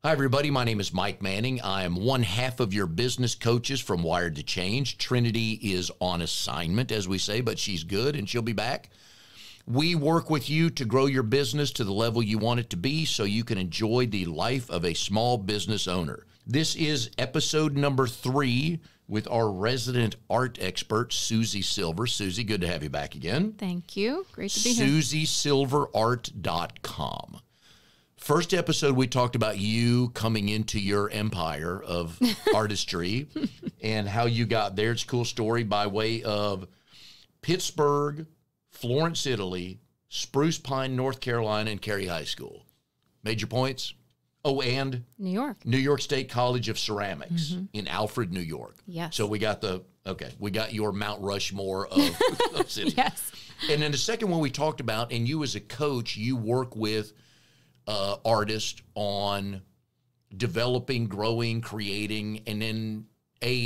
Hi, everybody. My name is Mike Manning. I am one half of your business coaches from Wired to Change. Trinity is on assignment, as we say, but she's good and she'll be back. We work with you to grow your business to the level you want it to be so you can enjoy the life of a small business owner. This is episode number 3 with our resident art expert, Susie Silver. Susie, good to have you back again. Thank you. Great to be here. SusieSilverArt.com. First episode, we talked about you coming into your empire of artistry and how you got there. It's a cool story by way of Pittsburgh, Florence, Italy, Spruce Pine, North Carolina, and Cary High School. Major points? Oh, and New York State College of Ceramics in Alfred, New York. Yes. So we got we got your Mount Rushmore of cities. Yes. And then the second one we talked about, and you as a coach, you work with artists on developing, growing, creating, and then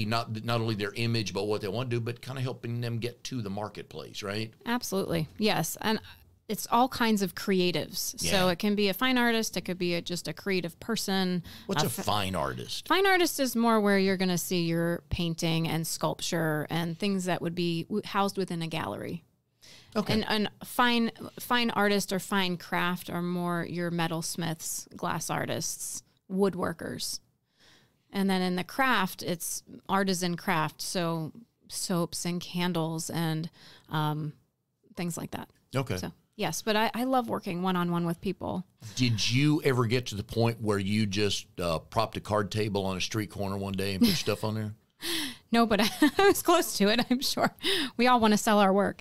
not only their image, but what they want to do, but kind of helping them get to the marketplace, right? Absolutely. Yes. And it's all kinds of creatives. Yeah. So it can be a fine artist. It could be just a creative person. What's a fine artist? Fine artist is more where you're going to see your painting and sculpture and things that would be housed within a gallery. Okay. And fine artist or fine craft are more your metalsmiths, glass artists, woodworkers. And then in the craft, it's artisan craft, so soaps and candles and things like that. Okay. So, yes, but I love working one-on-one with people. Did you ever get to the point where you just propped a card table on a street corner one day and put stuff on there? No, but I was close to it, I'm sure. We all want to sell our work.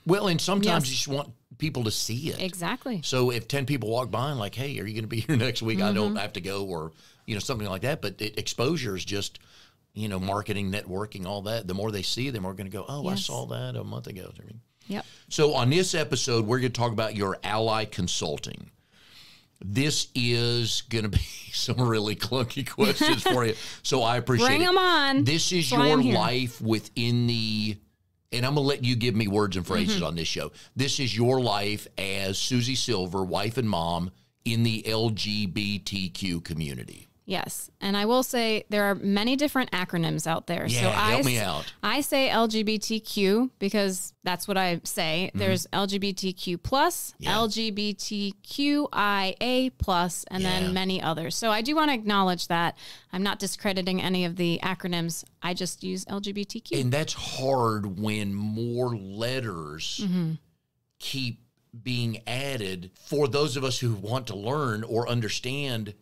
Well, and sometimes you just want people to see it. Exactly. So if 10 people walk by and like, hey, are you going to be here next week? I don't have to go, or, something like that. But exposure is just, marketing, networking, all that. The more they see, the more going to go, oh, yes. I saw that a month ago. Yep. So on this episode, we're going to talk about your Ally Consulting. This is going to be some really clunky questions for you. So I appreciate it. Bring them on. This is your life within the... And I'm going to let you give me words and phrases on this show. This is your life as Susie Silver, wife and mom, in the LGBTQ community. Yes. And I will say there are many different acronyms out there. Yeah, so help me out. I say LGBTQ because that's what I say. There's LGBTQ+, LGBTQIA+, and then many others. So I do want to acknowledge that. I'm not discrediting any of the acronyms. I just use LGBTQ. And that's hard when more letters keep being added for those of us who want to learn or understand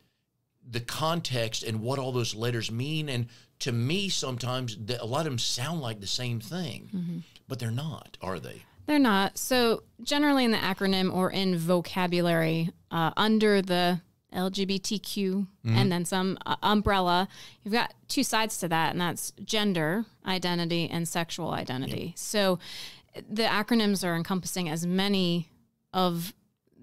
the context and what all those letters mean. And to me, sometimes a lot of them sound like the same thing, but they're not, are they? They're not. So generally in the acronym or in vocabulary, under the LGBTQ and then some umbrella, you've got two sides to that, and that's gender identity and sexual identity. Yep. So the acronyms are encompassing as many of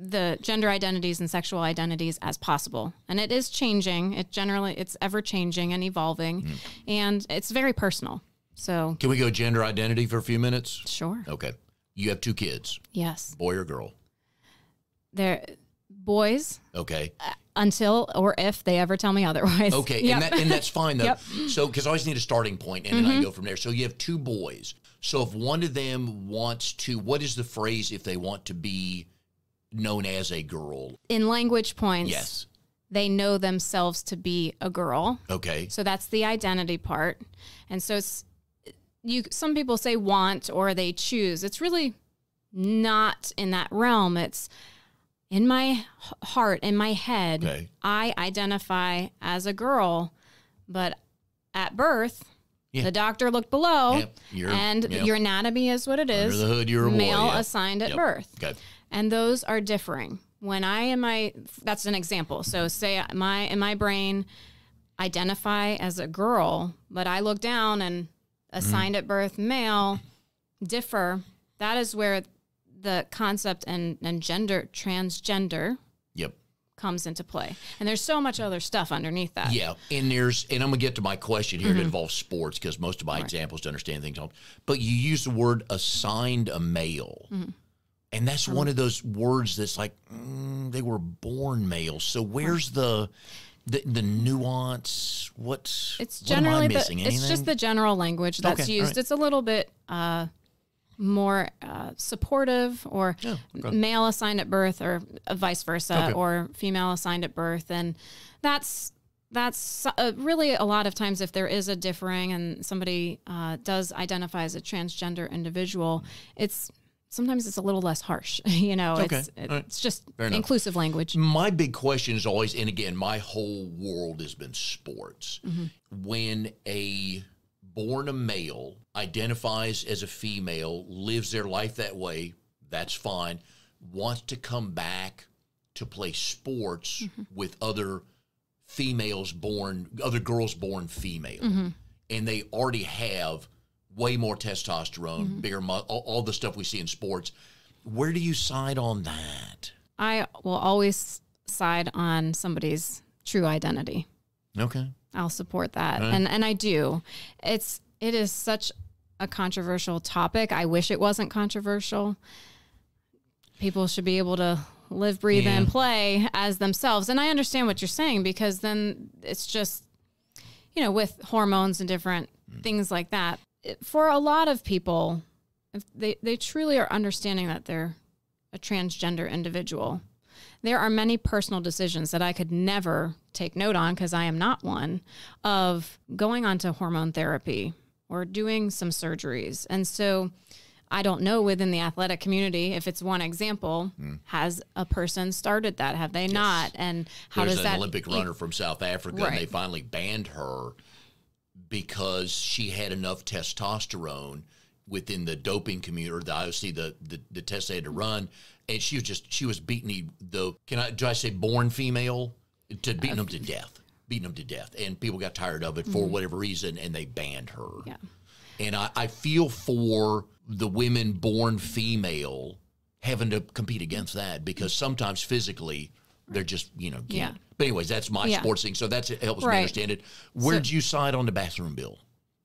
the gender identities and sexual identities as possible. And it is changing. It's ever changing and evolving, and it's very personal. So can we go gender identity for a few minutes? Sure. Okay. You have 2 kids. Yes. Boy or girl? They're boys. Okay. Until or if they ever tell me otherwise. Okay. Yep. And that's fine though. Yep. So, because I always need a starting point and then I go from there. So you have 2 boys. So if one of them wants to, what is the phrase if they want to be known as a girl? In language points, yes, they know themselves to be a girl. Okay. So that's the identity part. And so some people say want or they choose. It's really not in that realm. It's in my heart, in my head. Okay. I identify as a girl, but at birth, the doctor looked below, your anatomy is what it is. Under the hood, you're a boy. Male assigned at birth. Okay. And those are differing. When that's an example. So say in my brain, identify as a girl, but I look down and assigned at birth male, differ. That is where the concept and gender, transgender, comes into play. And there's so much other stuff underneath that. Yeah. And I'm going to get to my question here that involves sports because most of my examples to understand things. But you use the word assigned a male. And that's one of those words that's like, they were born male. So where's the The nuance, it's what generally am I missing? it's just the general language that's Okay, used. right. It's a little bit more supportive, or male assigned at birth, or vice versa, or female assigned at birth, and that's really a lot of times if there is a differing and somebody does identify as a transgender individual, sometimes it's a little less harsh. It's just inclusive language. My big question is always, and again, my whole world has been sports. When born a male identifies as a female, lives their life that way, that's fine, wants to come back to play sports with other girls born female, and they already have way more testosterone, bigger all the stuff we see in sports. Where do you side on that? I will always side on somebody's true identity. Okay. I'll support that. Right. And I do. It is such a controversial topic. I wish it wasn't controversial. People should be able to live, breathe, and play as themselves. And I understand what you're saying, because then it's just, with hormones and different things like that. For a lot of people, if they truly are understanding that they're a transgender individual, there are many personal decisions that I could never take note on, because I am not one, of going on to hormone therapy or doing some surgeries. And so I don't know within the athletic community, if it's one example, has a person started that? Have they not? And how There's does that... an Olympic runner from South Africa, Right. and they finally banned her because she had enough testosterone within the doping community, or obviously the tests they had to run, and she was beating do I say born female, beating them to death, and people got tired of it for whatever reason, and they banned her. Yeah. And I feel for the women born female having to compete against that, because sometimes physically they're just, can't. Yeah. But anyways, that's my sports thing. So it helps me Right. understand it. Where'd you side on the bathroom bill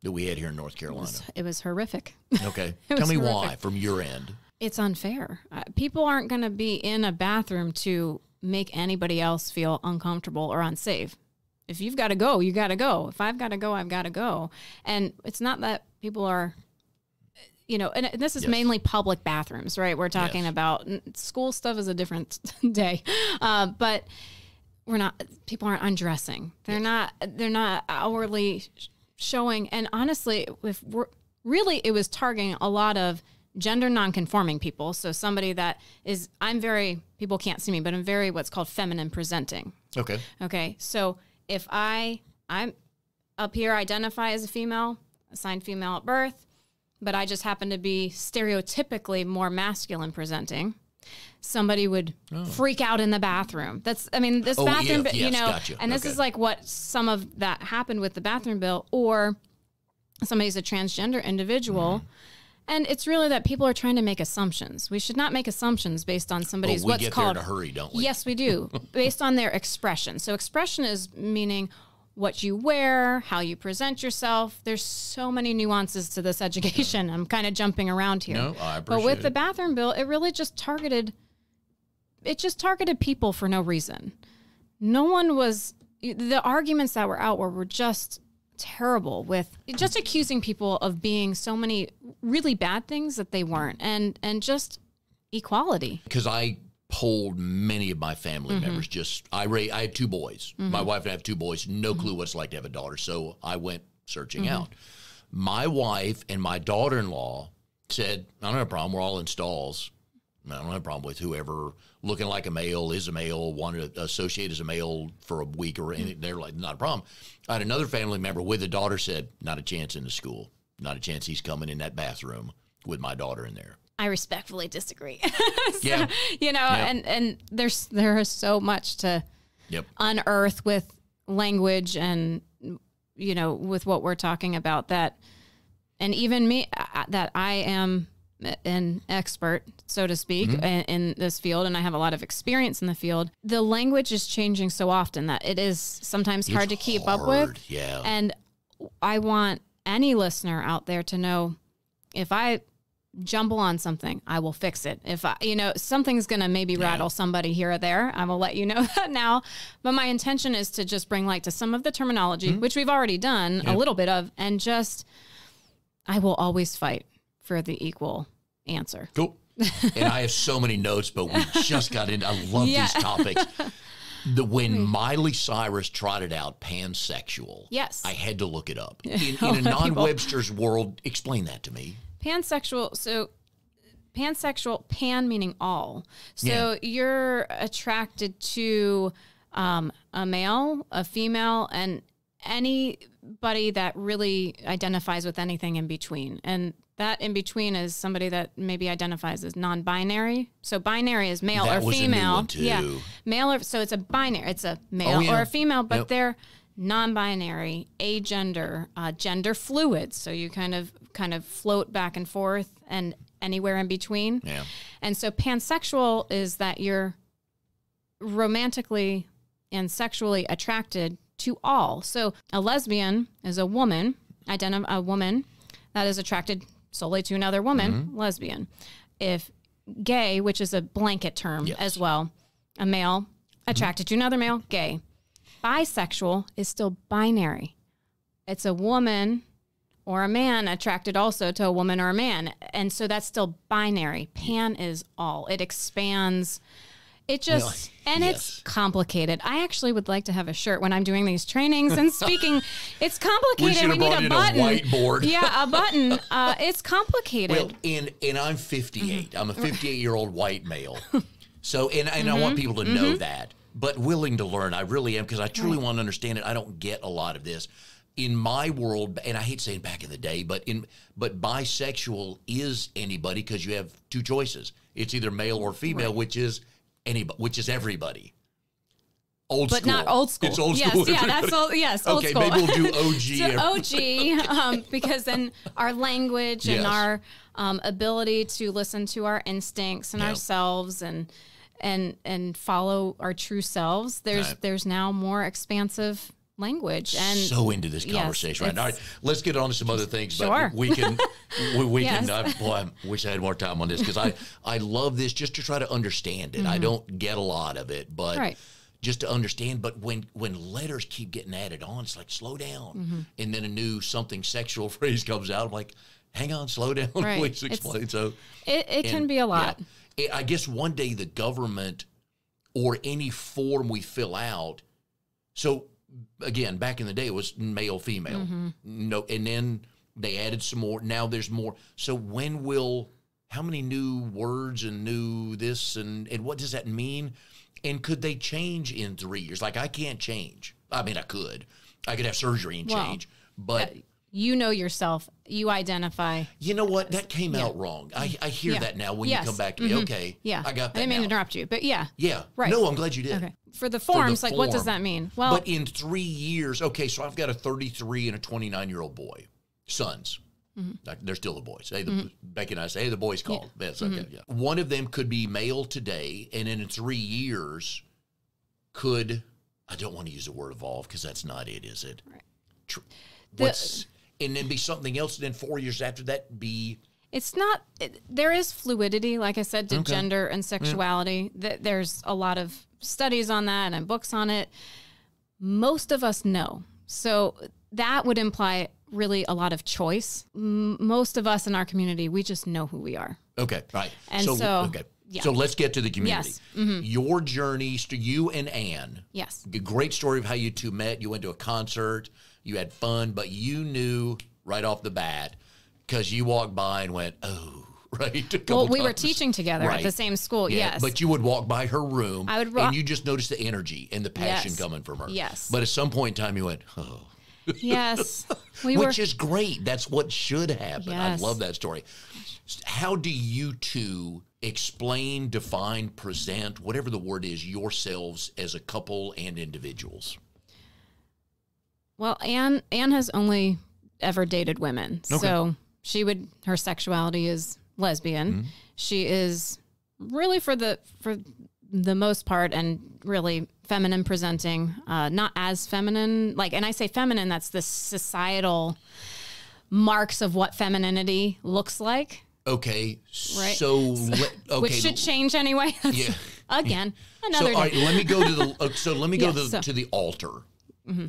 that we had here in North Carolina? It was horrific. Okay. It Tell was me horrific. why from your end. It's unfair. People aren't going to be in a bathroom to make anybody else feel uncomfortable or unsafe. If you've got to go, you got to go. If I've got to go, I've got to go. And it's not that people are, and this is mainly public bathrooms, right? We're talking about school stuff is a different day. But people aren't undressing. They're not outwardly showing. And honestly, it was targeting a lot of gender nonconforming people. So somebody that is, people can't see me, but I'm very what's called feminine presenting. Okay. Okay. So if I'm up here, identify as a female, assigned female at birth, but I just happen to be stereotypically more masculine presenting, somebody would freak out in the bathroom. This bathroom, gotcha. And this is like what some of that happened with the bathroom bill, or somebody's a transgender individual. And it's really that people are trying to make assumptions. We should not make assumptions based on somebody's we what's get called there in a hurry, don't we? Yes, we do. Based on their expression. So expression is meaning what you wear, how you present yourself. There's so many nuances to this education. I'm kind of jumping around here. No, I appreciate But with it. the bathroom bill, it really just targeted people for no reason. The arguments that were out were just terrible, with just accusing people of being so many really bad things that they weren't, and just equality. Because I polled many of my family members. I had two boys. My wife and I have two boys. No clue what it's like to have a daughter. So I went searching out. My wife and my daughter-in-law said, I don't have a problem. We're all in stalls. I don't have a problem with whoever looking like a male is a male, wanted to associate as a male for a week or anything. They're like, not a problem. I had another family member with a daughter said, not a chance in the school. Not a chance he's coming in that bathroom with my daughter in there. I respectfully disagree. Yeah. And there is so much to unearth with language and, with what we're talking about, that, and even me, that I am an expert, so to speak, in this field, and I have a lot of experience in the field. The language is changing so often that it is sometimes hard to keep up with. Yeah. And I want any listener out there to know, if I jumble on something, I will fix it. If I, something's going to maybe rattle somebody here or there, I will let you know that now. But my intention is to just bring light to some of the terminology, which we've already done a little bit of, and I will always fight for the equal answer. Cool. And I have so many notes, but we just got in. I love these topics. When Miley Cyrus trotted out pansexual, yes, I had to look it up. In a non-Webster's world, explain that to me. Pansexual, so pansexual, pan meaning all. So you're attracted to a male, a female, and anybody that really identifies with anything in between. And that in between is somebody that maybe identifies as non-binary. So binary is male or female. A new one too. Yeah, male or so it's a binary. It's a male or a female, but they're non-binary, agender, gender fluid. So you kind of float back and forth and anywhere in between. Yeah. And so pansexual is that you're romantically and sexually attracted to all. So a lesbian is a woman, a woman that is attracted solely to another woman, lesbian. If gay, which is a blanket term as well, a male attracted to another male, gay. Bisexual is still binary. It's a woman or a man attracted also to a woman or a man. And so that's still binary. Pan is all. It expands. It just, it's complicated. I actually would like to have a shirt when I'm doing these trainings and speaking. It's complicated. We need a button. A whiteboard. Yeah, a button. It's complicated. Well, and I'm 58. I'm a 58-year-old white male. So, and I want people to know that, but willing to learn. I really am, because I truly want to understand it. I don't get a lot of this. In my world, and I hate saying back in the day, but bisexual is anybody, because you have two choices. It's either male or female, which is anybody, which is everybody. Old school. But not old school. It's old school. Yes, that's old. Yes, old school. Okay, maybe we'll do OG. So OG, because then our language and our ability to listen to our instincts and ourselves and follow our true selves. There's now more expansive language. And so into this conversation right now. All right, let's get on to some other things. Sure. But we can, I wish I had more time on this, because I love this just to try to understand it. I don't get a lot of it, but just to understand. But when letters keep getting added on, it's like, slow down. And then a new something sexual phrase comes out. I'm like, hang on, slow down. Please explain. So it can be a lot. Yeah, I guess one day the government or any form we fill out. So again, back in the day, it was male, female. No, and then they added some more. Now there's more. So how many new words and new this and what does that mean? And could they change in 3 years? Like, I can't change. I mean, I could have surgery and change, but you know yourself. You identify. You know what? That came out wrong. I hear that now when you come back to me. Okay. Yeah. I got that. I didn't mean to interrupt you, but Yeah. Right. No, I'm glad you did. Okay. For the forms, what does that mean? Well, but in 3 years, okay, so I've got a 33 and a 29-year-old boy, sons. Like, they're still the boys. Hey, Becky and I say, hey, the boys called. That's okay. Yeah. One of them could be male today, and in 3 years I don't want to use the word evolve, because that's not it, is it? Right. And then be something else, and then 4 years after that be... It's not, there is fluidity, like I said, to gender and sexuality. There's a lot of studies on that and books on it. Most of us know. So that would imply really a lot of choice. Most of us in our community, we just know who we are. Okay, right. And So let's get to the community. Yes. Your journeys to you and Ann. Yes. A great story of how you two met. You went to a concert. You had fun, but you knew right off the bat, because you walked by and went, oh, right? Well, we were teaching together at the same school, yes. But you would walk by her room, and you just noticed the energy and the passion coming from her. Yes. But at some point in time, you went, oh. Yes. Which is great. That's what should happen. Yes. I love that story. How do you two explain, define, present, whatever the word is, yourselves as a couple and individuals? Well, Ann has only ever dated women. Okay. So her sexuality is lesbian. She is really for the most part, and really feminine presenting, not as feminine, and I say feminine, that's the societal marks of what femininity looks like. Okay. Right. So, which should change anyway. Yeah. Again, So, another all day. right, let me go to the. So let me go Yeah, to the altar.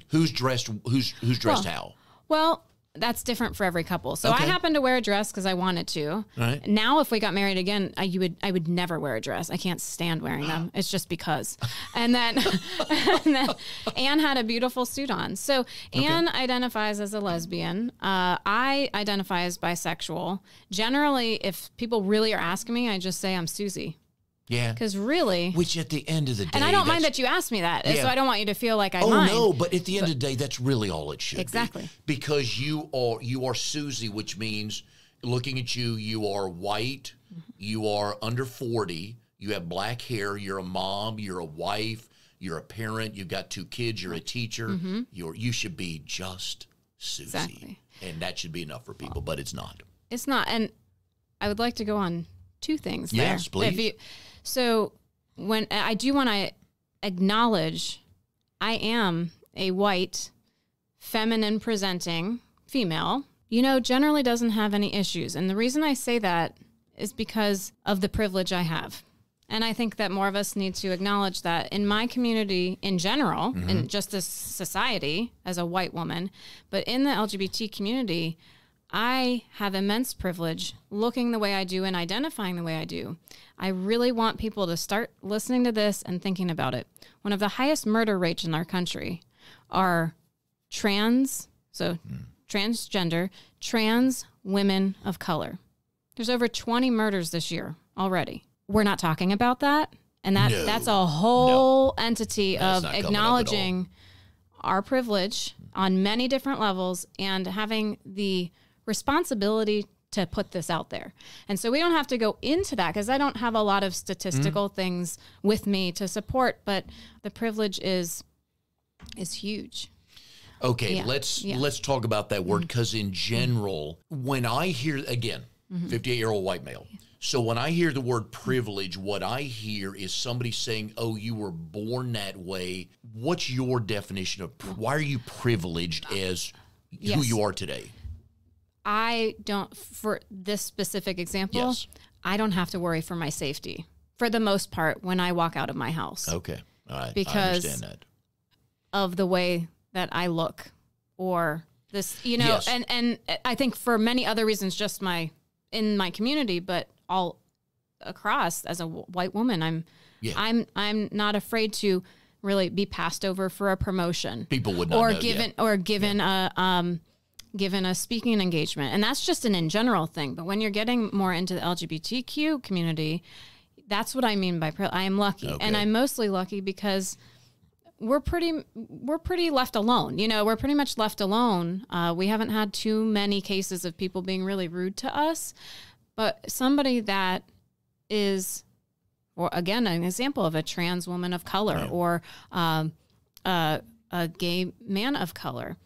Who's dressed? Who's dressed how? Well, that's different for every couple. So Okay. I happened to wear a dress because I wanted to. Right. Now, if we got married again, I would never wear a dress. I can't stand wearing them. It's just because. And then Anne had a beautiful suit on. So Anne identifies as a lesbian. I identify as bisexual. Generally, if people really are asking me, I just say I'm Susie. Yeah. Because really, Which at the end of the day, and I don't mind that's- that you asked me that. Yeah. So I don't want you to feel like I Oh mind. no! But at the end of the day, that's really all it should Exactly. be. Because you are Susie, which means looking at you, you are white, you are under 40, you have black hair, you're a mom, you're a wife, you're a parent, you've got 2 kids, you're a teacher. You should be just Susie, Exactly. and that should be enough for people. But it's not. It's not. And I would like to go on 2 things there. Yes, please. So when I do want to acknowledge I am a white, feminine presenting female, generally doesn't have any issues. And the reason I say that is because of the privilege I have. And I think that more of us need to acknowledge that in my community in general, in just this society as a white woman, but in the LGBT community, I have immense privilege looking the way I do and identifying the way I do. I really want people to start listening to this and thinking about it. One of the highest murder rates in our country are transgender, trans women of color. There's over 20 murders this year already. We're not talking about that. And that's a whole entity That's of not coming up at acknowledging our privilege on many different levels and having the responsibility to put this out there. And so we don't have to go into that because I don't have a lot of statistical things with me to support, but the privilege is huge. Okay, Yeah. let's talk about that word because in general, when I hear 58-year-old white male. So when I hear the word privilege, what I hear is somebody saying, "Oh, you were born that way." What's your definition of why are you privileged as who Yes. you are today? I don't, for this specific example, Yes. I don't have to worry for my safety for the most part when I walk out of my house Okay, all right, I Because- understand that. of the way that I look or this, Yes. and I think for many other reasons, just in my community, but all across as a white woman, I'm not afraid to really be passed over for a promotion. People would not or know, given yeah. or given a speaking engagement. And that's just an in general thing. But when you're getting more into the LGBTQ community, that's what I mean by I am lucky. Okay. And I'm mostly lucky because we're pretty left alone. We're pretty much left alone. We haven't had too many cases of people being really rude to us. But somebody that is, or again, an example of a trans woman of color Right. or a gay man of color,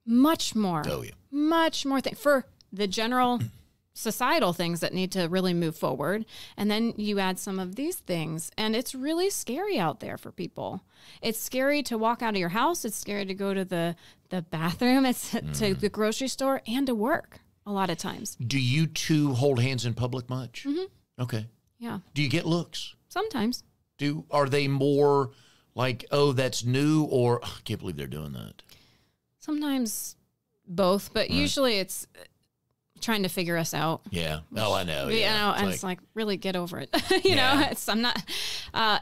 much more for the general societal things that need to really move forward. And then you add some of these things, and it's really scary out there for people. It's scary to walk out of your house. It's scary to go to the bathroom. It's to the grocery store and to work a lot of times. Do you two hold hands in public much? Okay. Yeah, Do you get looks? sometimes. Are they more like, "Oh, that's new," or "I can't believe they're doing that"? Sometimes both, but usually it's trying to figure us out. Yeah. Oh, I know. You Yeah. know, and it's like, really get over it. you Yeah. know, I'm not,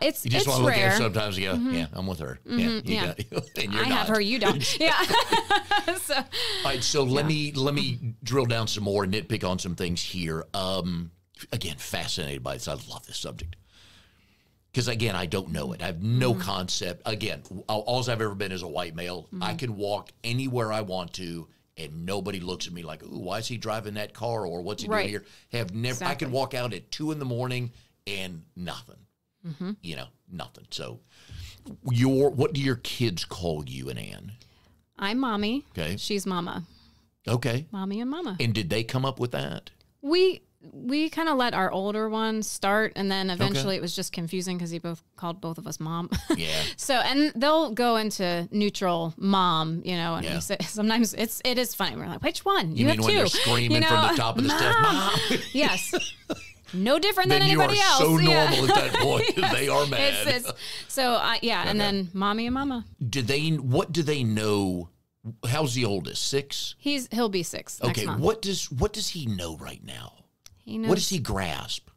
it's You just it's want to look at rare. her sometimes and go, "Yeah, I'm with her." Yeah. You yeah. got, and you're I not. have her, you don't. Yeah. So, All right, so let me drill down some more and nitpick on some things here. Again, fascinated by this. I love this subject. Because, again, I don't know it. I have no concept. Again, all I've ever been is a white male. I can walk anywhere I want to, and nobody looks at me like, "Ooh, why is he driving that car?" or "What's he Right. doing here?" Have never. I Exactly. can walk out at 2 a.m. and nothing. Nothing. So, what do your kids call you and Ann? I'm mommy. Okay. She's mama. Okay. Mommy and mama. And did they come up with that? We we kind of let our older one start, and then eventually it was just confusing because he called both of us mom. Yeah. So, and they'll go into neutral mom, and we say, sometimes it is funny. We're like, which one? You mean have when two. they're screaming from the top of the steps, Mom? Yes. No different than Then you are anybody else. so normal at that point. They are mad. And then mommy and mama. What do they know? How's the oldest? 6? He'll be 6 next month. What does he know right now? He knows. What does he grasp?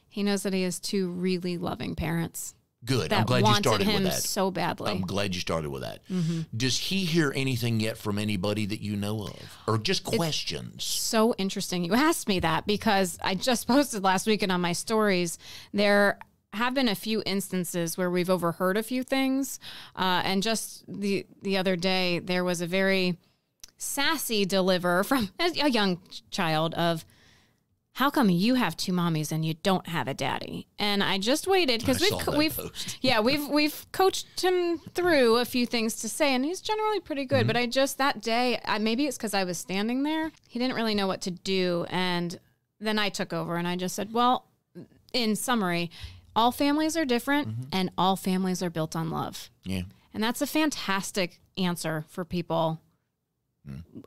He knows that he has 2 really loving parents. Good. I'm glad you started with that. So badly. I'm glad you started with that. Mm-hmm. Does he hear anything yet from anybody that you know of, or just questions? So interesting you asked me that, because I just posted last weekend on my stories. There have been a few instances where we've overheard a few things, and just the other day there was a very sassy deliver from a young child of, how come you have 2 mommies and you don't have a daddy? And I just waited because we've coached him through a few things to say, and he's generally pretty good. But that day, maybe it's because I was standing there, he didn't really know what to do. And then I took over and I just said, well, in summary, all families are different and all families are built on love. Yeah. And that's a fantastic answer for people.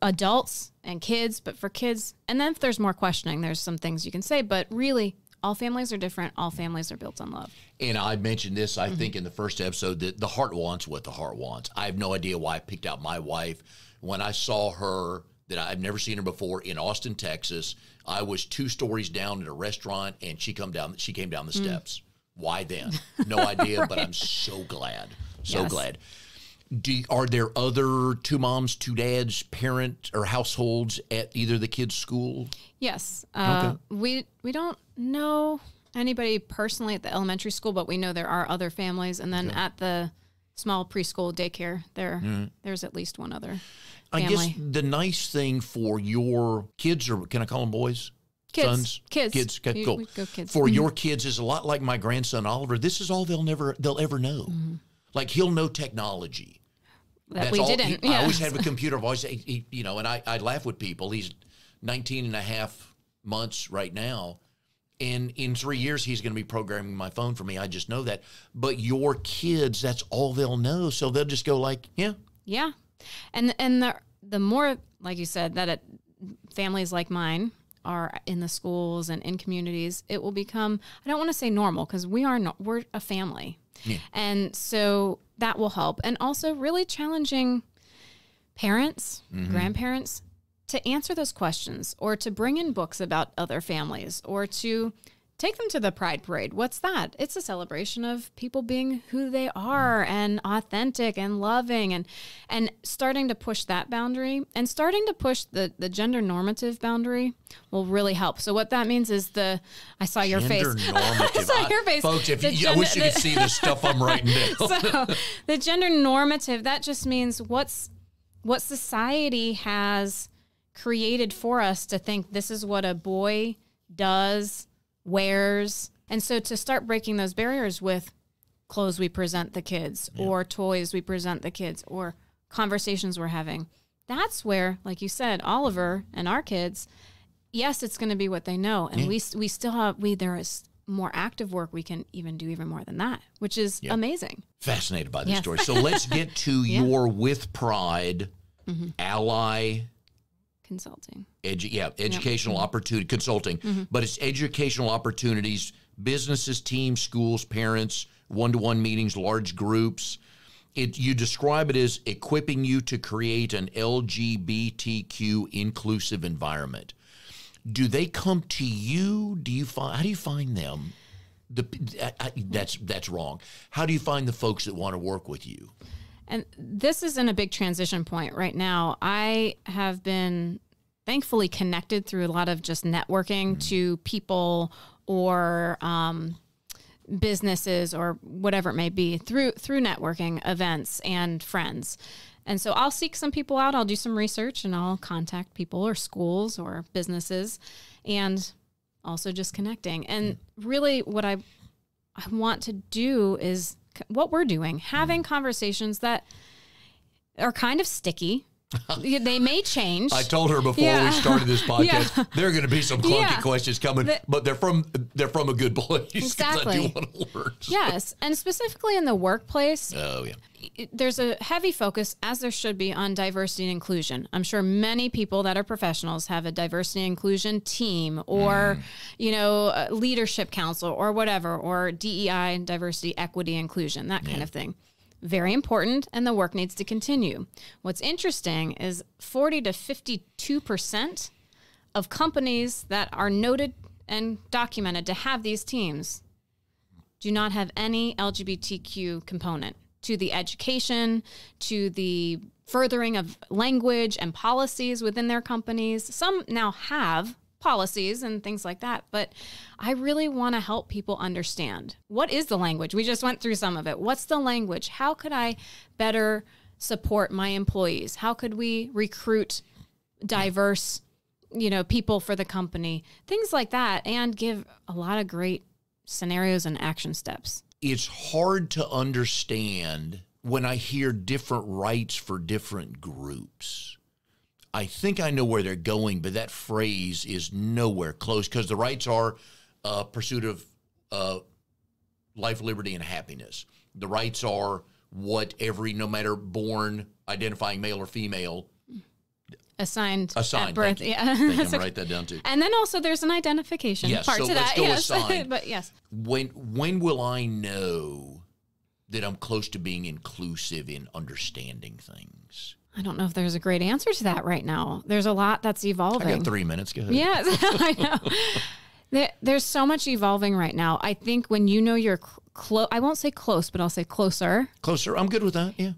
Adults and kids, but for kids, and then if there's more questioning, there's some things you can say, but really all families are different. All families are built on love. And I mentioned this, I think, in the first episode, that the heart wants what the heart wants. I have no idea why I picked out my wife. When I saw her, that I've never seen her before, in Austin, Texas, I was 2 stories down at a restaurant, and she came down the steps. Why then? No idea, right. But I'm so glad. Glad. Are there other 2 moms, 2 dads, parent or households at either the kids' school? Yes. We don't know anybody personally at the elementary school, but we know there are other families. And then at the small preschool daycare, there's at least one other family. I guess the nice thing for your kids, or can I call them boys? Kids. Sons? Kids. Okay, cool. We go kids. For your kids is a lot like my grandson, Oliver. This is all they'll ever know. Like, he'll know technology. That's we all, didn't. I always have a computer. I've always, and I laugh with people. He's 19 and a half months right now. And in 3 years, he's going to be programming my phone for me. I just know that. But your kids, that's all they'll know. So they'll just go like, yeah. Yeah. And the more, like you said, that families like mine are in the schools and in communities, it will become, I don't want to say normal, because we're a family. Yeah. And so that will help. And also really challenging parents, grandparents, to answer those questions, or to bring in books about other families, or to take them to the Pride Parade. What's that? It's a celebration of people being who they are, and authentic and loving, and starting to push that boundary, and starting to push the gender normative boundary will really help. So what that means is I saw your face. Gender normative. I saw your face. Folks, I wish you could see the stuff I'm writing down. So the gender normative, that just means what society has created for us to think this is what a boy does, wears. And so to start breaking those barriers with clothes we present the kids, or toys we present the kids, or conversations we're having, that's where, like you said, Oliver and our kids, yes, it's going to be what they know. And we still have, there is more active work we can even do even more than that, which is amazing. Fascinated by this story. So let's get to your With Pride ally consulting. Educational opportunity consulting, but it's educational opportunities, businesses, teams, schools, parents, one-to-one meetings, large groups. You describe it as equipping you to create an LGBTQ inclusive environment. Do they come to you? How do you find them? That's wrong. How do you find the folks that want to work with you? And this is in a big transition point right now. I have been thankfully connected through a lot of just networking to people or businesses or whatever it may be through networking events and friends. And so I'll seek some people out. I'll do some research and I'll contact people or schools or businesses, and also just connecting. And really what I want to do is what we're doing, having conversations that are kind of sticky, They may change. I told her before we started this podcast, there are going to be some clunky questions coming, but they're from a good place. Exactly. I do want to learn. Yes, and specifically in the workplace. Oh, yeah. There's a heavy focus, as there should be, on diversity and inclusion. I'm sure many people that are professionals have a diversity and inclusion team or, a leadership council or whatever, or DEI, diversity, equity, inclusion, that kind of thing. Very important, and the work needs to continue. What's interesting is 40 to 52% of companies that are noted and documented to have these teams do not have any LGBTQ component to the education, to the furthering of language and policies within their companies. Some now have policies and things like that, but I really want to help people understand, what is the language? We just went through some of it. What's the language? How could I better support my employees? How could we recruit diverse, people for the company? Things like that, and give a lot of great scenarios and action steps. It's hard to understand when I hear different rights for different groups. I think I know where they're going, but that phrase is nowhere close, because the rights are pursuit of life, liberty, and happiness. The rights are what no matter born, identifying male or female, assigned at birth. Yeah, I'm write that down too. And then also there's an identification part to that. Yes, assigned. But yes. When will I know that I'm close to being inclusive in understanding things? I don't know if there's a great answer to that right now. There's a lot that's evolving. I got 3 minutes. Go ahead. Yes, I know. There's so much evolving right now. I think when you're close, I won't say close, but I'll say closer. Closer. I'm good with that. Yeah.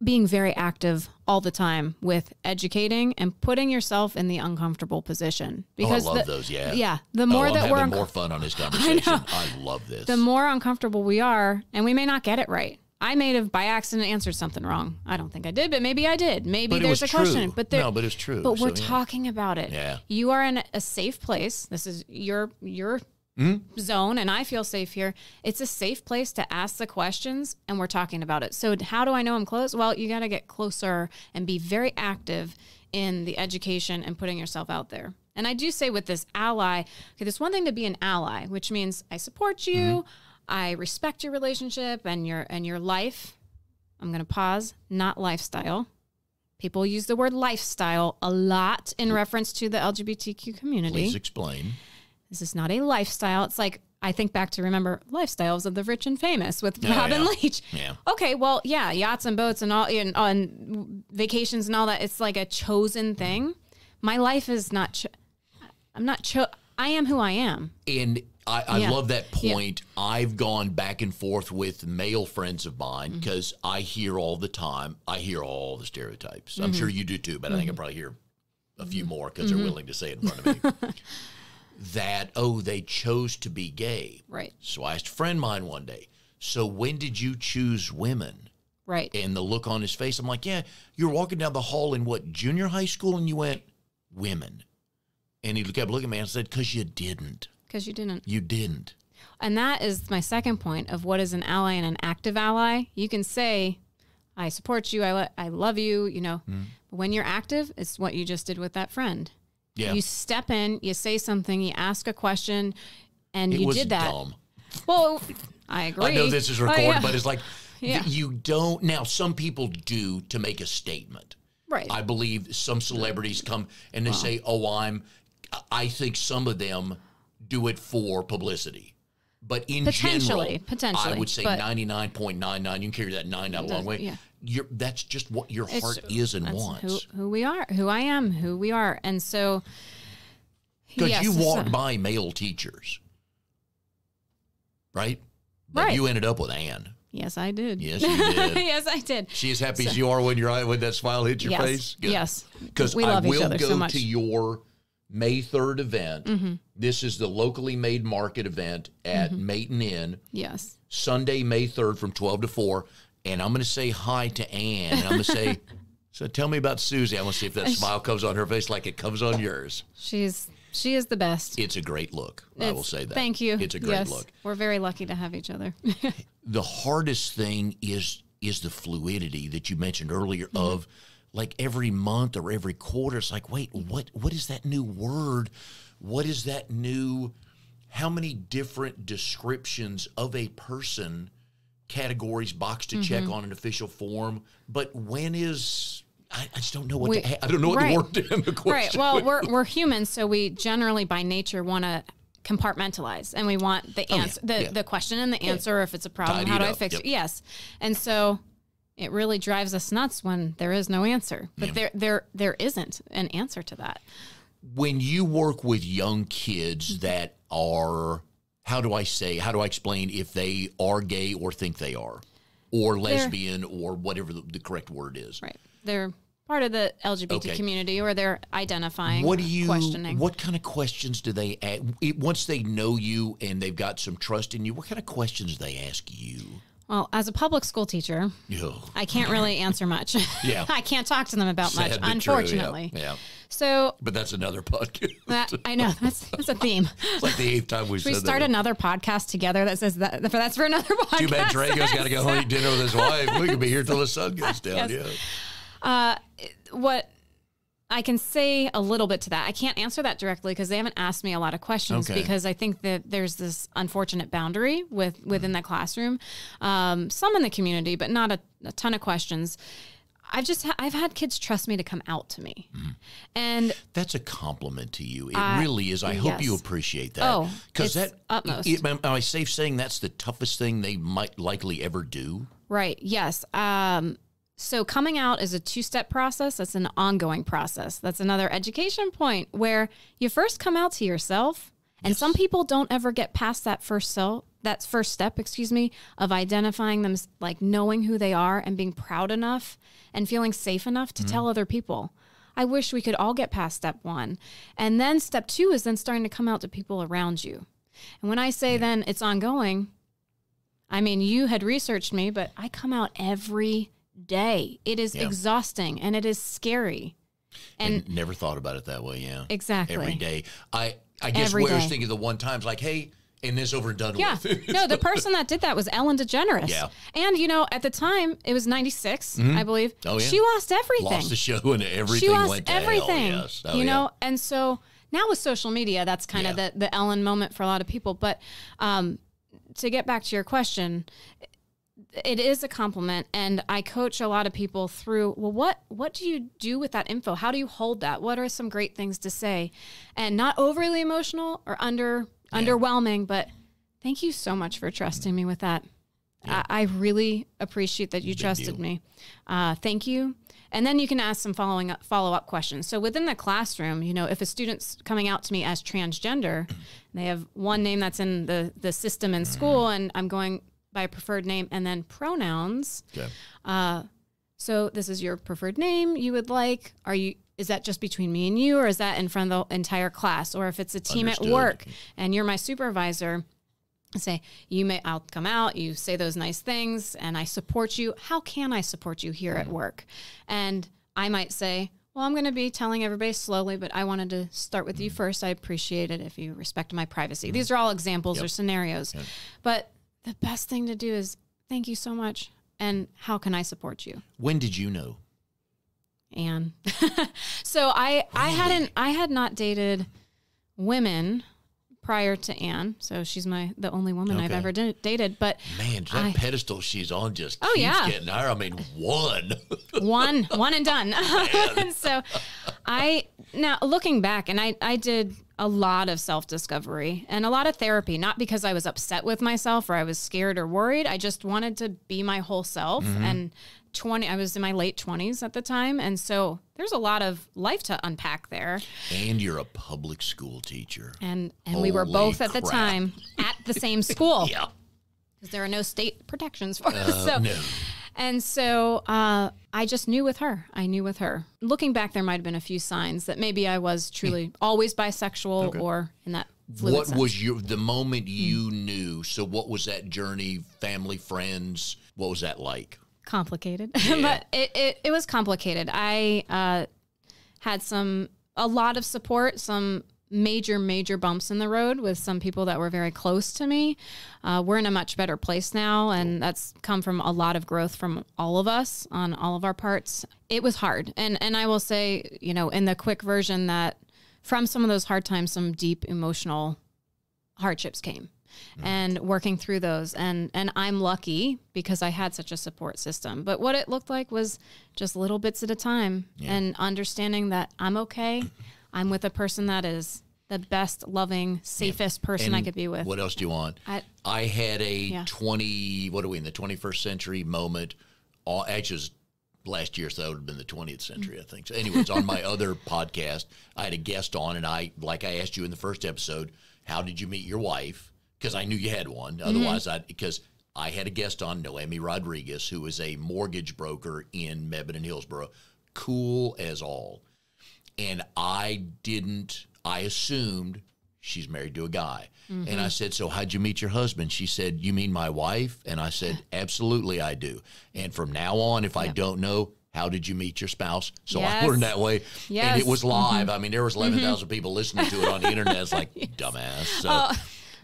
Being very active all the time with educating and putting yourself in the uncomfortable position. Because I love those. Yeah. Yeah. The more that we're having more fun on this conversation. I love this. The more uncomfortable we are, and we may not get it right. I may have by accident answered something wrong. I don't think I did, but maybe I did. Maybe there's a question. But it's true. But we're talking about it. Yeah. You are in a safe place. This is your zone, and I feel safe here. It's a safe place to ask the questions, and we're talking about it. So how do I know I'm close? Well, you got to get closer and be very active in the education and putting yourself out there. And I do say with this ally, okay, there's one thing to be an ally, which means I support you. I respect your relationship and your life. I'm going to pause, not lifestyle. People use the word lifestyle a lot in reference to the LGBTQ community. Please explain. This is not a lifestyle. It's like, I think back to remember Lifestyles of the Rich and Famous with Robin Leach. Yeah. Okay, well, yeah, yachts and boats and all, and vacations and all that. It's like a chosen thing. My life is not, I am who I am. And I love that point. Yeah. I've gone back and forth with male friends of mine because I hear all the time. I hear all the stereotypes. I'm sure you do too, but I think I probably hear a few more because they're willing to say it in front of me. That, they chose to be gay. Right. So I asked a friend of mine one day, so when did you choose women? Right. And the look on his face, I'm like, yeah, you're walking down the hall in junior high school, and you went, women. And he kept looking at me and said, because you didn't. Because you didn't. You didn't. And that is my second point of what is an ally and an active ally. You can say, I support you, I love you, But when you're active, it's what you just did with that friend. Yeah. You step in, you say something, you ask a question, and you did that. Dumb. Well, I agree. I know this is recorded, but it's like, you don't. Now, some people do to make a statement. Right. I believe some celebrities come and they say, I think some of them do it for publicity. But in general, I would say 99.99. You can carry that 9 out a long way. Yeah. That's just what your heart is and wants. Who we are, who I am, who we are. And so, because you walked by male teachers, right? But you ended up with Ann. Yes, I did. Yes, you did. Yes, I did. She as happy as you are when that smile hits your face? Good. Yes. Because I will go to your May 3rd event. This is the locally made market event at Maiden Inn. Yes. Sunday, May 3rd from 12 to 4. And I'm going to say hi to Ann. And I'm going to say, so tell me about Susie. I want to see if that smile comes on her face like it comes on yours. She is the best. It's a great look. I will say that. Thank you. It's a great look. We're very lucky to have each other. The hardest thing is the fluidity that you mentioned earlier of like every month or every quarter, it's like, wait, what is that new word? What is that new, how many different descriptions of a person, categories, box to check on an official form, but when is... I just don't know what I don't know what the word in the question. Right. Well, we're humans, so we generally by nature want to compartmentalize, and we want the answer, the question and the answer. If it's a problem, how do I fix it? Yes. And so it really drives us nuts when there is no answer. But there isn't an answer to that. When you work with young kids that are, how do I explain if they are gay or think they are, or lesbian or whatever the correct word is? Right. They're part of the LGBT community, or they're identifying, questioning. What kind of questions do they ask? Once they know you and they've got some trust in you, what kind of questions do they ask you? Well, as a public school teacher, I can't really answer much. Yeah. I can't talk to them about much, unfortunately. True, yeah. So, but that's another podcast. I know that's a theme. It's like the 8th time we said that. Should we start another podcast together that says that? That's for another podcast. Too bad Drago's got to go home eat dinner with his wife. We could be here till the sun goes down. Yes. What I can say a little bit to that. I can't answer that directly because they haven't asked me a lot of questions, because I think that there's this unfortunate boundary within the classroom. Some in the community, but not a ton of questions. I've had kids trust me to come out to me. And that's a compliment to you. It really is. I hope you appreciate that. Oh, because that utmost. Am I safe saying that's the toughest thing they might likely ever do? Right. Yes. So coming out is a 2-step process. That's an ongoing process. That's another education point where you first come out to yourself, and some people don't ever get past that first step, of identifying them, like knowing who they are and being proud enough and feeling safe enough to tell other people. I wish we could all get past step 1. And then step 2 is then starting to come out to people around you. And when I say then it's ongoing, I mean, you had researched me, but I come out every day. It is exhausting and it is scary. And I never thought about it that way. Yeah, exactly. Every day. I guess we was thinking the one time's like, hey, and this over and done with. No, the person that did that was Ellen DeGeneres. Yeah. And, at the time, it was 96, I believe. Oh, yeah. She lost everything. Lost the show and everything went to everything, hell. Yes. You know? And so now with social media, that's kind of the Ellen moment for a lot of people. But to get back to your question, it is a compliment, and I coach a lot of people through, well, what do you do with that info? How do you hold that? What are some great things to say? And not overly emotional or underwhelming, but thank you so much for trusting me with that. Yeah. I really appreciate that you trusted me. Thank you. And then you can ask some follow-up questions. So within the classroom, if a student's coming out to me as transgender, they have one name that's in the system in school, and I'm going by a preferred name, and then pronouns. Okay. So this is your preferred name you would like. Is that just between me and you, or is that in front of the entire class? Or if it's a team at work and you're my supervisor, say, I'll come out, you say those nice things, and I support you. How can I support you here at work? And I might say, well, I'm going to be telling everybody slowly, but I wanted to start with you first. I appreciate it if you respect my privacy. These are all examples or scenarios. Yep. But the best thing to do is, thank you so much, and how can I support you? When did you know? Anne. So I had not dated women prior to Anne, so she's the only woman I've ever dated. But man, that pedestal she's on just keeps getting higher. I mean, one and done. And so now looking back, and I did a lot of self-discovery and a lot of therapy, not because I was upset with myself or I was scared or worried. I just wanted to be my whole self. And I was in my late 20s at the time. And so there's a lot of life to unpack there. And you're a public school teacher. And we were both at the time at the same school. Yeah. Because there are no state protections for us. No. And so I just knew with her. I knew with her. Looking back, there might have been a few signs that maybe I was truly always bisexual or in that fluid sense. Was the moment you knew? So what was that journey? Family, friends? What was that like? Complicated. But it was complicated. I had a lot of support, some major bumps in the road with some people that were very close to me. We're in a much better place now, and that's come from a lot of growth from all of us on all of our parts. It was hard. And I will say, you know, in the quick version, that from some of those hard times, some deep emotional hardships came. And working through those. And I'm lucky because I had such a support system. But what it looked like was just little bits at a time, and understanding that I'm okay. I'm with a person that is the best, loving, safest person I could be with. What else do you want? I had a in the 21st century moment. Actually, it was last year, so that would have been the 20th century, I think. So anyways, on my other podcast, I had a guest on, and like I asked you in the first episode, how did you meet your wife? Because I knew you had one. Otherwise, because I had a guest on, Noemi Rodriguez, who is a mortgage broker in Mebane and Hillsborough, cool as all. And I assumed she's married to a guy. And I said, so how'd you meet your husband? She said, you mean my wife? And I said, absolutely I do. And from now on, if I don't know, how did you meet your spouse? So I learned that way. And it was live. I mean, there was 11,000 people listening to it on the internet. It's like, dumbass. So.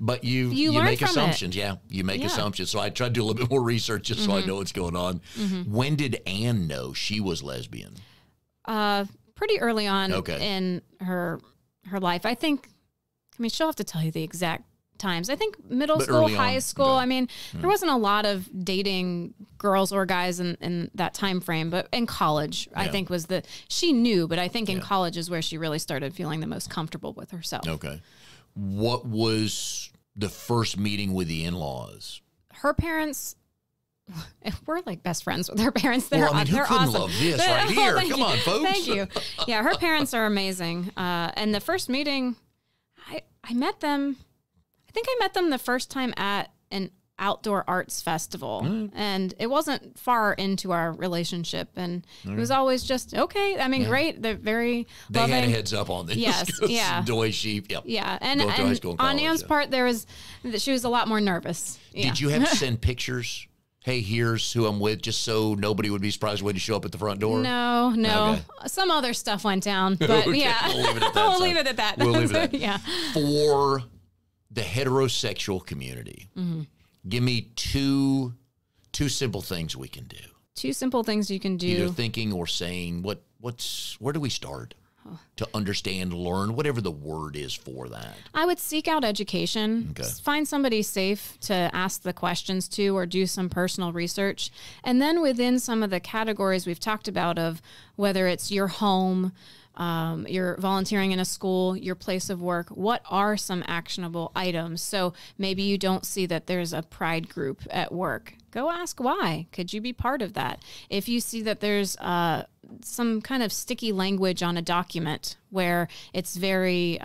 But you make assumptions. Yeah, you make assumptions. So I tried to do a little bit more research just so I know what's going on. When did Ann know she was lesbian? Pretty early on in her life. I mean, she'll have to tell you the exact times. I think middle school, high school. I mean, there wasn't a lot of dating girls or guys in that time frame, but in college, I think she knew, but I think in college is where she really started feeling the most comfortable with herself. Okay. What was the first meeting with the in-laws? Her parents, we're like best friends with her parents. They're who couldn't awesome. love this right here? Come on, folks. Thank you. Yeah, her parents are amazing. And the first meeting, I met them. I think I met them the first time at an outdoor arts festival, and it wasn't far into our relationship, and it was always just okay. I mean, great. They're very loving. They had a heads up on this. Yes, the way she, and on Ann's part, she was a lot more nervous. Did you have to send pictures? Hey, here's who I'm with, just so nobody would be surprised when you show up at the front door? No. Okay. Some other stuff went down, but yeah. We'll leave it at that. We'll leave it at that. We'll leave it at that. Yeah. For the heterosexual community, give me two simple things we can do. Two simple things you can do. Either thinking or saying, where do we start? To understand, learn, whatever the word is for that. I would seek out education. Okay. Find somebody safe to ask the questions to, or do some personal research. And then within some of the categories we've talked about, of whether it's your home, you're volunteering in a school, your place of work, what are some actionable items? So maybe you don't see that there's a pride group at work. Go ask why. Could you be part of that? If you see that there's some kind of sticky language on a document where it's very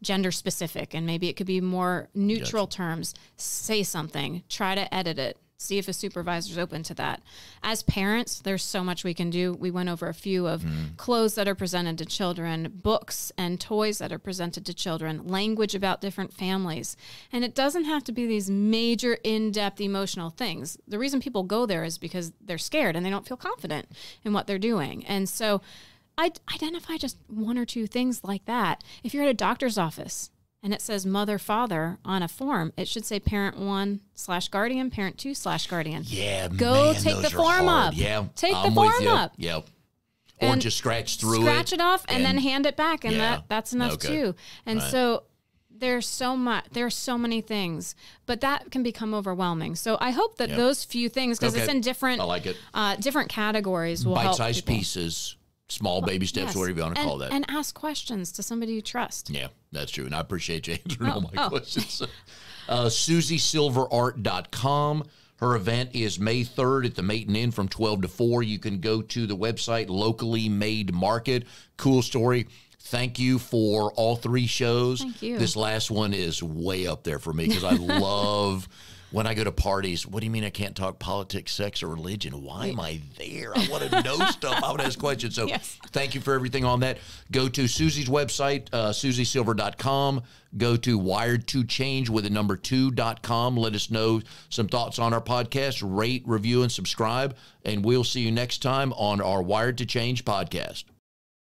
gender specific, and maybe it could be more neutral terms, say something, try to edit it. See if a supervisor's open to that. As parents, there's so much we can do. We went over a few of clothes that are presented to children, books and toys that are presented to children, language about different families. And it doesn't have to be these major, in-depth emotional things. The reason people go there is because they're scared and they don't feel confident in what they're doing. And so I'd identify just one or two things like that. If you're at a doctor's office, and it says mother, father on a form, it should say parent 1/guardian, parent 2/guardian. Yeah, go take the form up. Yeah, take the form up. Yep. Or just scratch through it. Scratch it off and then hand it back, and that's enough too. And so there's so many things, but that can become overwhelming. So I hope that those few things, because it's in different, different categories, will help bite-sized pieces. Small baby steps, whatever you want to call that. And ask questions to somebody you trust. Yeah, that's true. And I appreciate you answering all my questions. SusieSilverArt.com. Her event is May 3rd at the Maiden Inn from 12 to 4. You can go to the website, Locally Made Market. Cool story. Thank you for all three shows. Thank you. This last one is way up there for me because I love... When I go to parties, what do you mean I can't talk politics, sex, or religion? Why am I there? I want to know stuff. I want to ask questions. So thank you for everything on that. Go to Susie's website, SusieSilver.com. Go to Wired2Change with the number 2.com. Let us know some thoughts on our podcast. Rate, review, and subscribe. And we'll see you next time on our Wired to Change podcast.